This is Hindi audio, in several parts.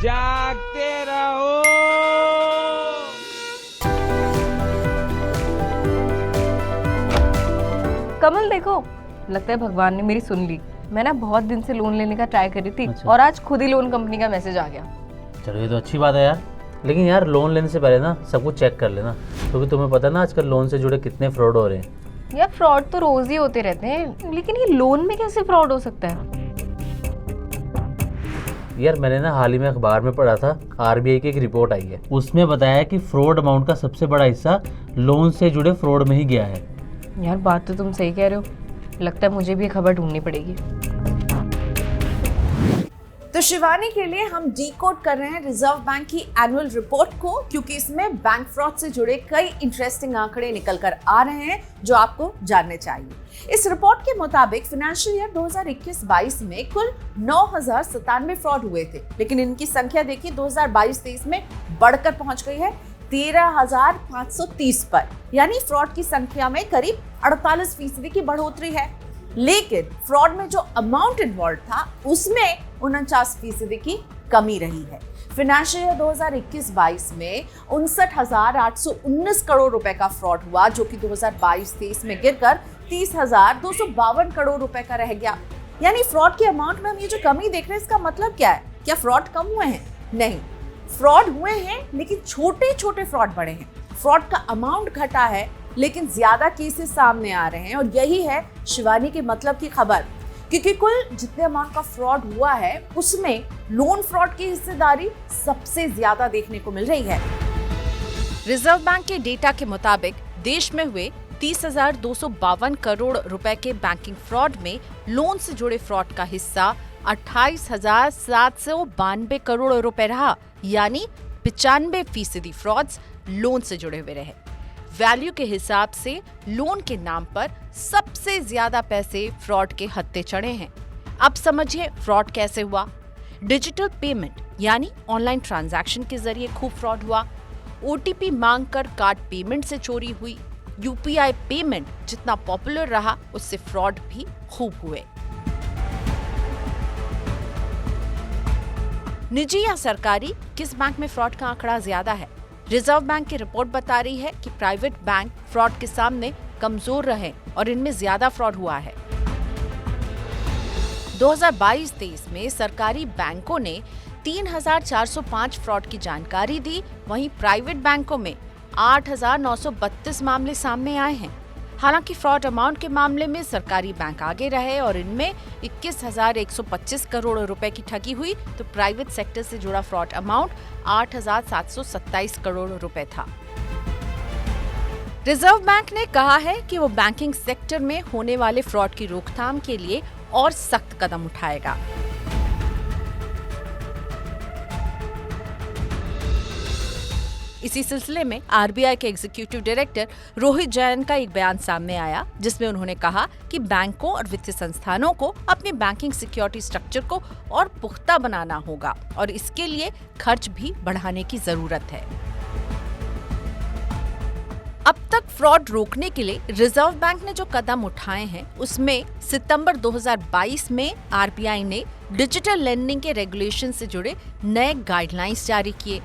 जागते रहो। कमल देखो, लगता है भगवान ने मेरी सुन ली। मैं ना बहुत दिन से लोन लेने का ट्राई कर रही थी। अच्छा। और आज खुद ही लोन कंपनी का मैसेज आ गया। चलो ये तो अच्छी बात है यार, लेकिन यार लोन लेने से पहले ना सब कुछ चेक कर लेना, क्योंकि तुम्हें पता ना आजकल लोन से जुड़े कितने फ्रॉड हो रहे हैं। यार फ्रॉड तो रोज ही होते रहते हैं, लेकिन ये लोन में कैसे फ्रॉड हो सकता है? यार मैंने ना हाल ही में अखबार में पढ़ा था, आरबीआई की एक रिपोर्ट आई है, उसमें बताया कि फ्रॉड अमाउंट का सबसे बड़ा हिस्सा लोन से जुड़े फ्रॉड में ही गया है। यार बात तो तुम सही कह रहे हो, लगता है मुझे भी ये खबर ढूंढनी पड़ेगी। तो शिवानी के लिए हम डीकोड कर रहे हैं रिजर्व बैंक की एनुअल रिपोर्ट को, क्योंकि इसमें बैंक फ्रॉड से जुड़े कई इंटरेस्टिंग आंकड़े निकल कर आ रहे हैं जो आपको जानने चाहिए। इस रिपोर्ट के मुताबिक फाइनेंशियल ईयर 2021-22 में कुल 9,097 फ्रॉड हुए थे, लेकिन इनकी संख्या देखिए 2022-23 में बढ़कर पहुंच गई है 13,530 पर, यानी फ्रॉड की संख्या में करीब 48% की बढ़ोतरी है। लेकिन फ्रॉड में जो अमाउंट इन्वॉल्व था उसमें 49% की कमी रही है। फाइनेंशियल ईयर 2021-22 में 59,819 करोड़ रुपए का फ्रॉड हुआ, जो कि 2022-23 में गिरकर 30,252 करोड़ रुपए का रह गया। यानी फ्रॉड के अमाउंट में हम ये जो कमी देख रहे हैं, इसका मतलब क्या है? क्या फ्रॉड कम हुए हैं? नहीं, फ्रॉड हुए हैं, लेकिन छोटे छोटे फ्रॉड बढ़े हैं। फ्रॉड का अमाउंट घटा है, लेकिन ज्यादा केसेस सामने आ रहे हैं, और यही है शिवानी के मतलब की खबर, क्योंकि कुल जितने अमाउंट का फ्रॉड हुआ है उसमें लोन फ्रॉड की हिस्सेदारी सबसे ज्यादा देखने को मिल रही है। रिजर्व बैंक के डेटा के मुताबिक देश में हुए 30,252 करोड़ रुपए के बैंकिंग फ्रॉड में लोन से जुड़े फ्रॉड का हिस्सा 28,792 करोड़ रुपए रहा, यानी 95% फ्रॉड्स लोन से जुड़े हुए रहे। वैल्यू के हिसाब से लोन के नाम पर सबसे ज्यादा पैसे फ्रॉड के हत्थे चढ़े हैं। अब समझिए फ्रॉड कैसे हुआ। डिजिटल पेमेंट यानी ऑनलाइन ट्रांजैक्शन के जरिए खूब फ्रॉड हुआ। ओटीपी मांगकर कार्ड पेमेंट से चोरी हुई। यूपीआई पेमेंट जितना पॉपुलर रहा, उससे फ्रॉड भी खूब हुए। निजी या सरकारी, किस बैंक में फ्रॉड का आंकड़ा ज्यादा है? रिजर्व बैंक की रिपोर्ट बता रही है कि प्राइवेट बैंक फ्रॉड के सामने कमजोर रहे और इनमें ज्यादा फ्रॉड हुआ है। 2022-23 में सरकारी बैंकों ने 3,405 फ्रॉड की जानकारी दी, वहीं प्राइवेट बैंकों में 8,932 मामले सामने आए हैं। हालांकि फ्रॉड अमाउंट के मामले में सरकारी बैंक आगे रहे और इनमें 21,125 करोड़ रुपए की ठगी हुई, तो प्राइवेट सेक्टर से जुड़ा फ्रॉड अमाउंट 8,727 करोड़ रुपए था। रिजर्व बैंक ने कहा है कि वो बैंकिंग सेक्टर में होने वाले फ्रॉड की रोकथाम के लिए और सख्त कदम उठाएगा। इसी सिलसिले में आरबीआई के एग्जीक्यूटिव डायरेक्टर रोहित जैन का एक बयान सामने आया, जिसमें उन्होंने कहा कि बैंकों और वित्तीय संस्थानों को अपने बैंकिंग सिक्योरिटी स्ट्रक्चर को और पुख्ता बनाना होगा और इसके लिए खर्च भी बढ़ाने की जरूरत है। अब तक फ्रॉड रोकने के लिए रिजर्व बैंक ने जो कदम उठाए हैं, उसमें सितंबर 2022 में आरबीआई ने डिजिटल लेंडिंग के रेगुलेशन से जुड़े नए गाइडलाइंस जारी किए।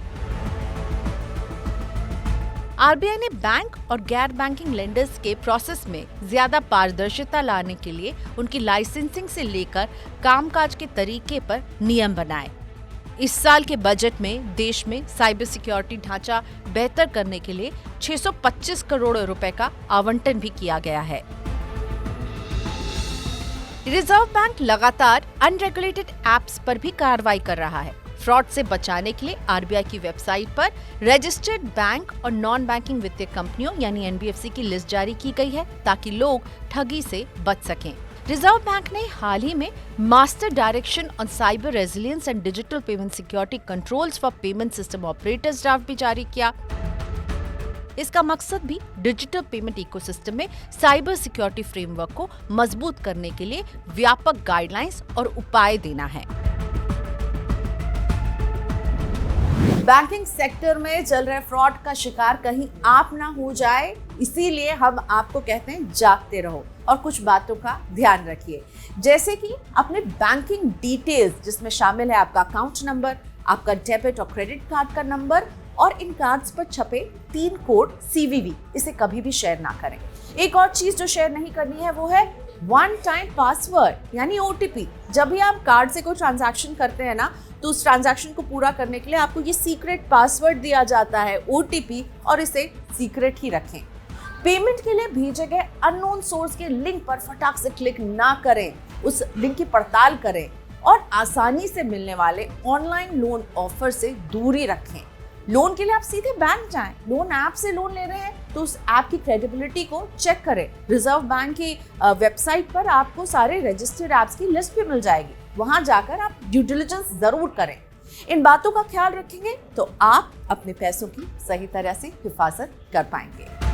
आरबीआई ने बैंक और गैर बैंकिंग लेंडर्स के प्रोसेस में ज्यादा पारदर्शिता लाने के लिए उनकी लाइसेंसिंग से लेकर कामकाज के तरीके पर नियम बनाए। इस साल के बजट में देश में साइबर सिक्योरिटी ढांचा बेहतर करने के लिए 625 करोड़ रुपए का आवंटन भी किया गया है। रिजर्व बैंक लगातार अनरेगुलेटेड एप्स पर भी कार्रवाई कर रहा है। फ्रॉड से बचाने के लिए आरबीआई की वेबसाइट पर रजिस्टर्ड बैंक और नॉन बैंकिंग वित्तीय कंपनियों यानी एनबीएफसी की लिस्ट जारी की गई है, ताकि लोग ठगी से बच सकें। रिजर्व बैंक ने हाल ही में master direction on cyber resilience and digital payment security controls for payment system operators draft भी जारी किया। इसका मकसद भी डिजिटल पेमेंट इकोसिस्टम में साइबर सिक्योरिटी फ्रेमवर्क को मजबूत करने के लिए व्यापक गाइडलाइंस और उपाय देना है। बैंकिंग सेक्टर में चल रहे फ्रॉड का शिकार कहीं आप ना हो जाए, इसीलिए हम आपको कहते हैं जागते रहो और कुछ बातों का ध्यान रखिए, जैसे कि अपने बैंकिंग डिटेल्स, जिसमें शामिल है आपका अकाउंट नंबर, आपका डेबिट और क्रेडिट कार्ड का नंबर और इन कार्ड्स पर छपे 3 कोड CVV, इसे कभी भी शेयर ना करें। एक और चीज जो शेयर नहीं करनी है वो है वन टाइम पासवर्ड यानी OTP। जब भी आप कार्ड से कोई ट्रांजैक्शन करते हैं ना, तो उस ट्रांजैक्शन को पूरा करने के लिए आपको ये सीक्रेट पासवर्ड दिया जाता है OTP, और इसे सीक्रेट ही रखें। पेमेंट के लिए भेजे गए अननोन सोर्स के लिंक पर फटाक से क्लिक ना करें, उस लिंक की पड़ताल करें और आसानी से मिलने वाले ऑनलाइन लोन ऑफर से दूरी रखें। लोन के लिए आप सीधे बैंक जाएं। लोन ऐप से लोन ले रहे हैं तो उस ऐप की क्रेडिबिलिटी को चेक करें। रिजर्व बैंक की वेबसाइट पर आपको सारे रजिस्टर्ड ऐप्स की लिस्ट भी मिल जाएगी, वहां जाकर आप ड्यू डिलिजेंस जरूर करें। इन बातों का ख्याल रखेंगे तो आप अपने पैसों की सही तरह से हिफाजत कर पाएंगे।